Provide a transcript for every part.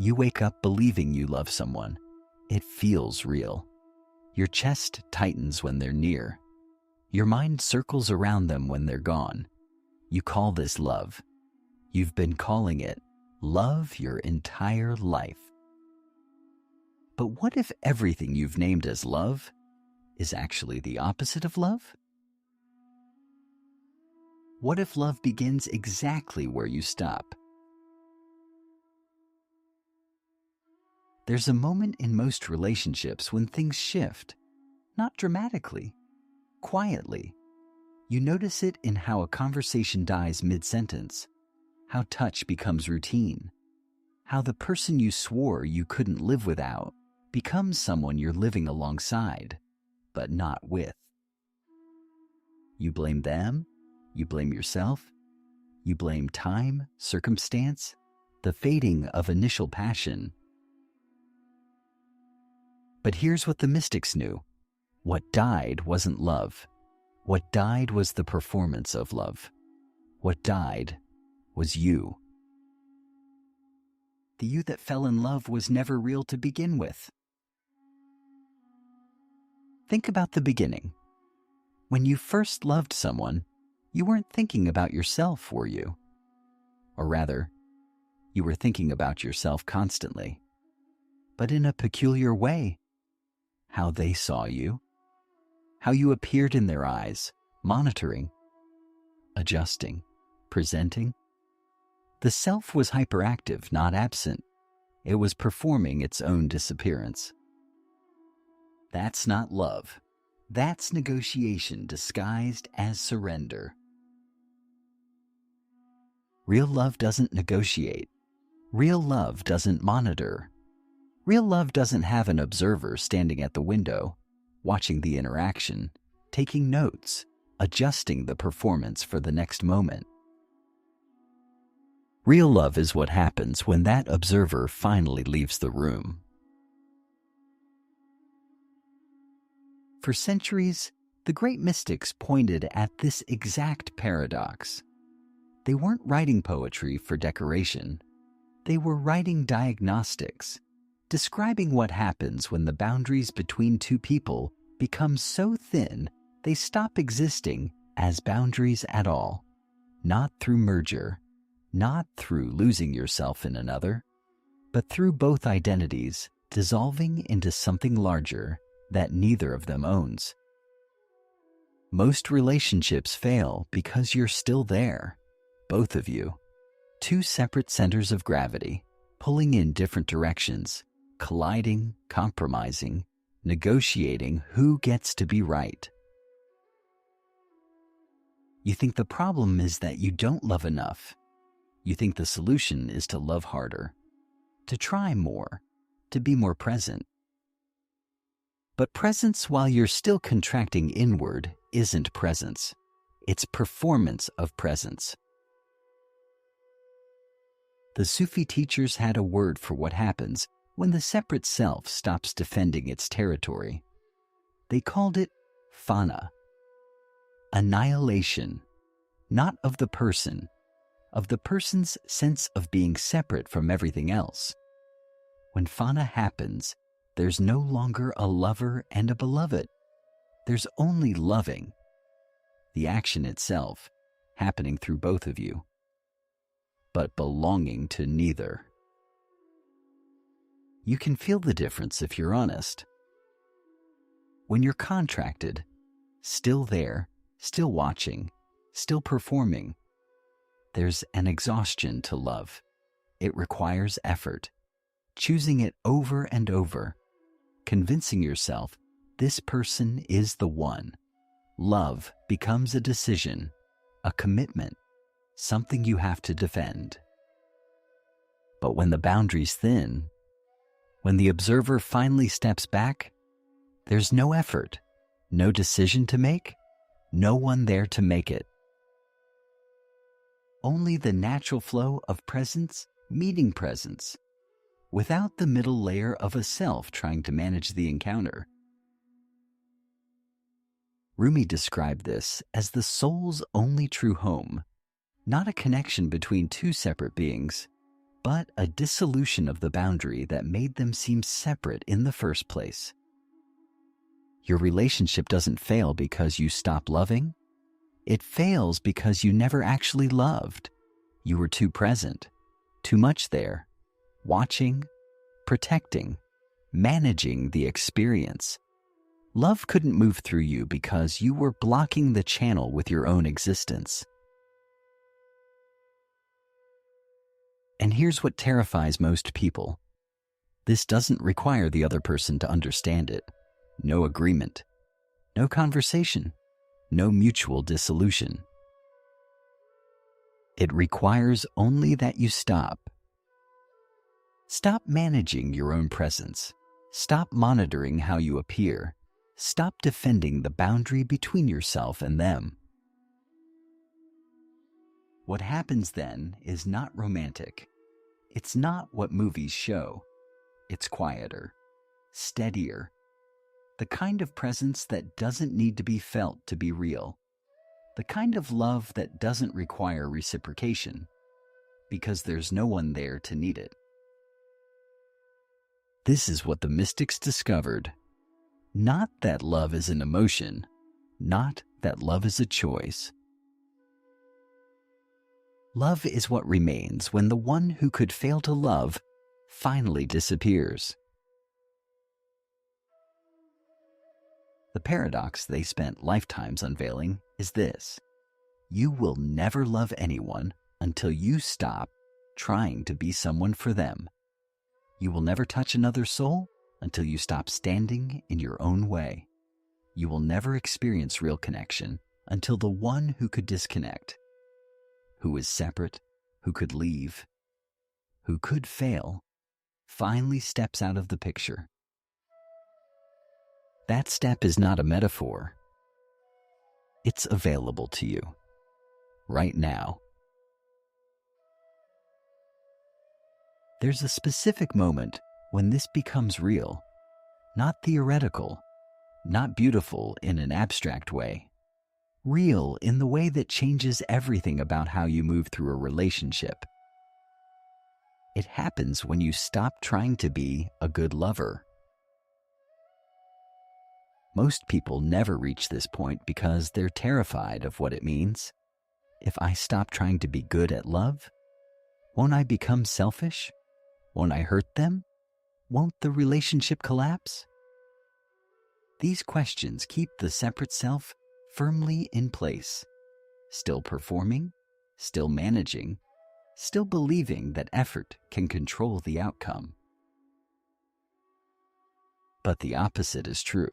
You wake up believing you love someone. It feels real. Your chest tightens when they're near. Your mind circles around them when they're gone. You call this love. You've been calling it love your entire life. But what if everything you've named as love is actually the opposite of love? What if love begins exactly where you stop? There's a moment in most relationships when things shift, not dramatically, quietly. You notice it in how a conversation dies mid-sentence, how touch becomes routine, how the person you swore you couldn't live without becomes someone you're living alongside, but not with. You blame them, you blame yourself, you blame time, circumstance, the fading of initial passion. But here's what the mystics knew. What died wasn't love. What died was the performance of love. What died was you. The you that fell in love was never real to begin with. Think about the beginning. When you first loved someone, you weren't thinking about yourself, were you? Or rather, you were thinking about yourself constantly, but in a peculiar way. How they saw you, how you appeared in their eyes, monitoring, adjusting, presenting. The self was hyperactive, not absent. It was performing its own disappearance. That's not love. That's negotiation disguised as surrender. Real love doesn't negotiate. Real love doesn't monitor. Real love doesn't have an observer standing at the window, watching the interaction, taking notes, adjusting the performance for the next moment. Real love is what happens when that observer finally leaves the room. For centuries, the great mystics pointed at this exact paradox. They weren't writing poetry for decoration. They were writing diagnostics, describing what happens when the boundaries between two people become so thin they stop existing as boundaries at all, not through merger, not through losing yourself in another, but through both identities dissolving into something larger that neither of them owns. Most relationships fail because you're still there, both of you, two separate centers of gravity, pulling in different directions, colliding, compromising, negotiating who gets to be right. You think the problem is that you don't love enough. You think the solution is to love harder, to try more, to be more present. But presence while you're still contracting inward isn't presence. It's performance of presence. The Sufi teachers had a word for what happens when the separate self stops defending its territory. They called it fana, annihilation, not of the person, of the person's sense of being separate from everything else. When fana happens, there's no longer a lover and a beloved. There's only loving, the action itself, happening through both of you, but belonging to neither. You can feel the difference if you're honest. When you're contracted, still there, still watching, still performing, there's an exhaustion to love. It requires effort, choosing it over and over, convincing yourself this person is the one. Love becomes a decision, a commitment, something you have to defend. But when the boundaries thin, when the observer finally steps back, there's no effort, no decision to make, no one there to make it. Only the natural flow of presence meeting presence, without the middle layer of a self trying to manage the encounter. Rumi described this as the soul's only true home, not a connection between two separate beings, but a dissolution of the boundary that made them seem separate in the first place. Your relationship doesn't fail because you stop loving. It fails because you never actually loved. You were too present, too much there, watching, protecting, managing the experience. Love couldn't move through you because you were blocking the channel with your own existence. And here's what terrifies most people. This doesn't require the other person to understand it. No agreement, no conversation, no mutual dissolution. It requires only that you stop. Stop managing your own presence. Stop monitoring how you appear. Stop defending the boundary between yourself and them. What happens then is not romantic. It's not what movies show. It's quieter, steadier, the kind of presence that doesn't need to be felt to be real. The kind of love that doesn't require reciprocation, because there's no one there to need it. This is what the mystics discovered. Not that love is an emotion, not that love is a choice. Love is what remains when the one who could fail to love finally disappears. The paradox they spent lifetimes unveiling is this: you will never love anyone until you stop trying to be someone for them. You will never touch another soul until you stop standing in your own way. You will never experience real connection until the one who could disconnect, who is separate, who could leave, who could fail, finally steps out of the picture. That step is not a metaphor. It's available to you, right now. There's a specific moment when this becomes real, not theoretical, not beautiful in an abstract way, real in the way that changes everything about how you move through a relationship. It happens when you stop trying to be a good lover. Most people never reach this point because they're terrified of what it means. If I stop trying to be good at love, won't I become selfish? Won't I hurt them? Won't the relationship collapse? These questions keep the separate self firmly in place, still performing, still managing, still believing that effort can control the outcome. But the opposite is true.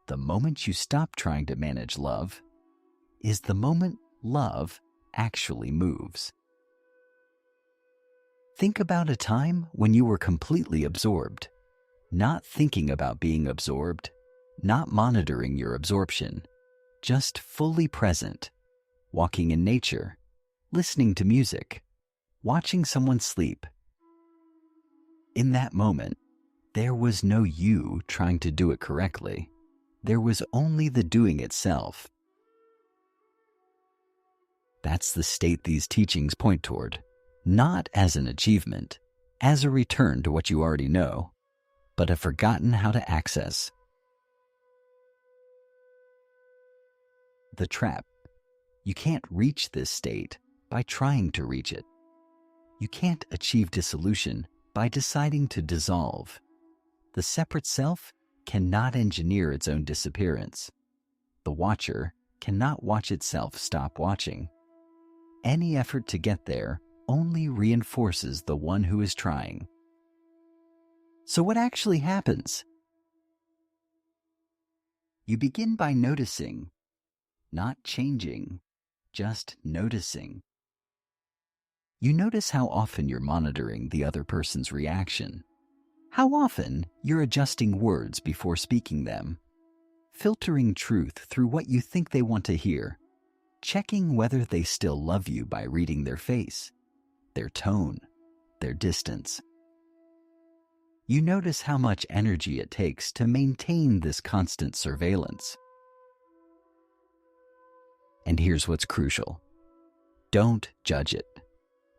The moment you stop trying to manage love is the moment love actually moves. Think about a time when you were completely absorbed, not thinking about being absorbed, not monitoring your absorption, just fully present, walking in nature, listening to music, watching someone sleep. In that moment, there was no you trying to do it correctly. There was only the doing itself. That's the state these teachings point toward, not as an achievement, as a return to what you already know, but have forgotten how to access. The trap. You can't reach this state by trying to reach it. You can't achieve dissolution by deciding to dissolve. The separate self cannot engineer its own disappearance. The watcher cannot watch itself stop watching. Any effort to get there only reinforces the one who is trying. So what actually happens? You begin by noticing, not changing, just noticing. You notice how often you're monitoring the other person's reaction. How often you're adjusting words before speaking them, filtering truth through what you think they want to hear, checking whether they still love you by reading their face, their tone, their distance. You notice how much energy it takes to maintain this constant surveillance. And here's what's crucial. Don't judge it.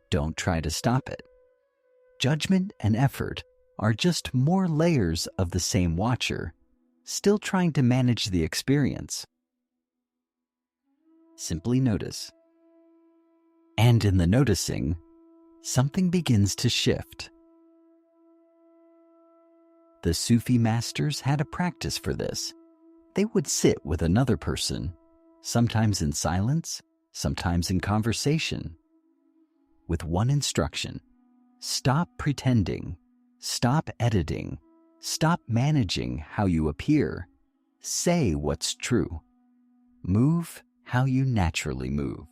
Don't try to stop it. Judgment and effort are just more layers of the same watcher, still trying to manage the experience. Simply notice. And in the noticing, something begins to shift. The Sufi masters had a practice for this. They would sit with another person, sometimes in silence, sometimes in conversation, with one instruction: stop pretending, stop editing, stop managing how you appear, say what's true, move how you naturally move.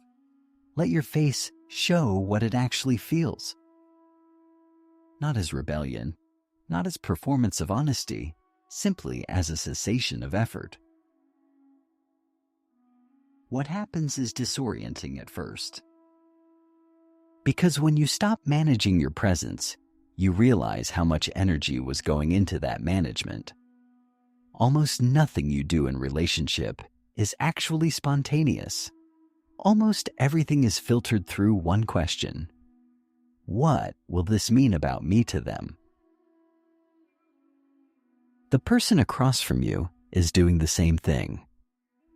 Let your face show what it actually feels. Not as rebellion, not as performance of honesty, simply as a cessation of effort. What happens is disorienting at first. Because when you stop managing your presence, you realize how much energy was going into that management. Almost nothing you do in relationship is actually spontaneous. Almost everything is filtered through one question: what will this mean about me to them? The person across from you is doing the same thing,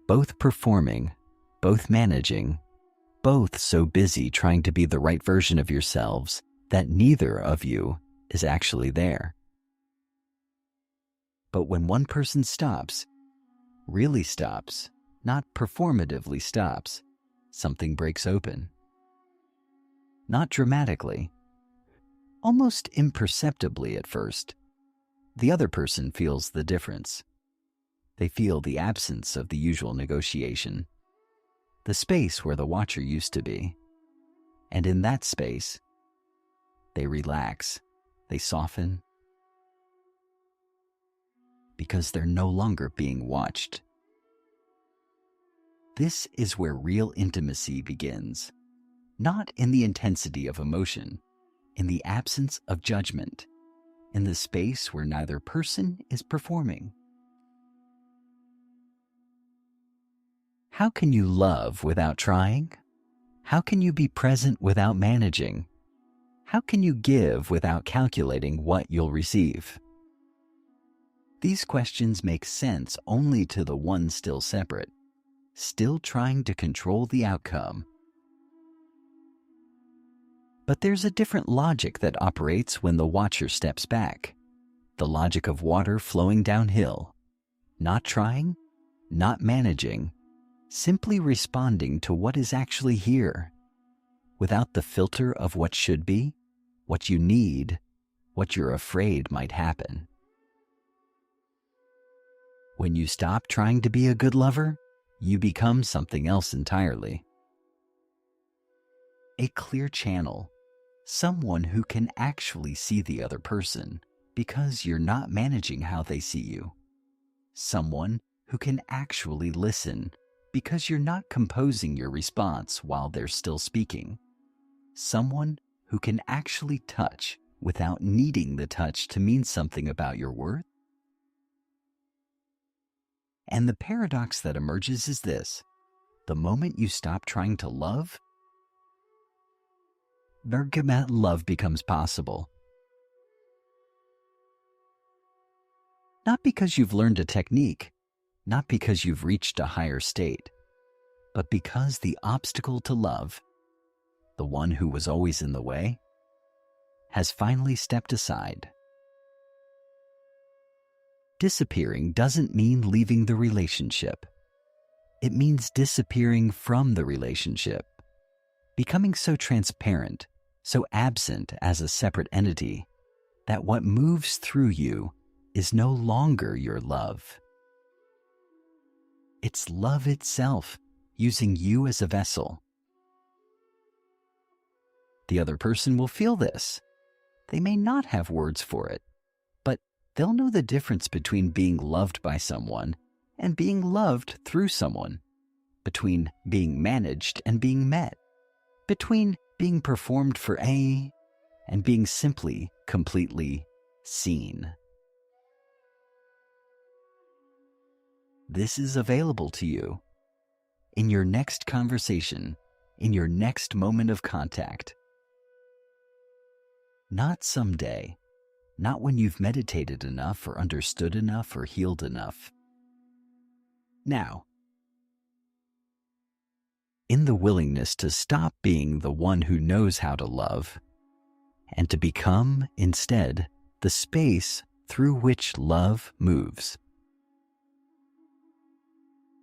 both performing, both managing, both so busy trying to be the right version of yourselves that neither of you is actually there. But when one person stops, really stops, not performatively stops, something breaks open. Not dramatically, almost imperceptibly at first. The other person feels the difference. They feel the absence of the usual negotiation, the space where the watcher used to be. And in that space, they relax, they soften, because they're no longer being watched. This is where real intimacy begins, not in the intensity of emotion, in the absence of judgment, in the space where neither person is performing. How can you love without trying? How can you be present without managing? How can you give without calculating what you'll receive? These questions make sense only to the one still separate, still trying to control the outcome. But there's a different logic that operates when the watcher steps back. The logic of water flowing downhill, not trying, not managing, simply responding to what is actually here, without the filter of what should be, what you need, what you're afraid might happen. When you stop trying to be a good lover, you become something else entirely. A clear channel, someone who can actually see the other person because you're not managing how they see you. Someone who can actually listen because you're not composing your response while they're still speaking. Someone who can actually touch without needing the touch to mean something about your worth. And the paradox that emerges is this: the moment you stop trying to love, love becomes possible. Not because you've learned a technique, not because you've reached a higher state, but because the obstacle to love, the one who was always in the way, has finally stepped aside. Disappearing doesn't mean leaving the relationship. It means disappearing from the relationship, becoming so transparent, so absent as a separate entity, that what moves through you is no longer your love. It's love itself, using you as a vessel. The other person will feel this. They may not have words for it, but they'll know the difference between being loved by someone and being loved through someone, between being managed and being met, between being performed for and being simply, completely seen. This is available to you in your next conversation, in your next moment of contact. Not someday. Not when you've meditated enough or understood enough or healed enough. Now. In the willingness to stop being the one who knows how to love and to become, instead, the space through which love moves.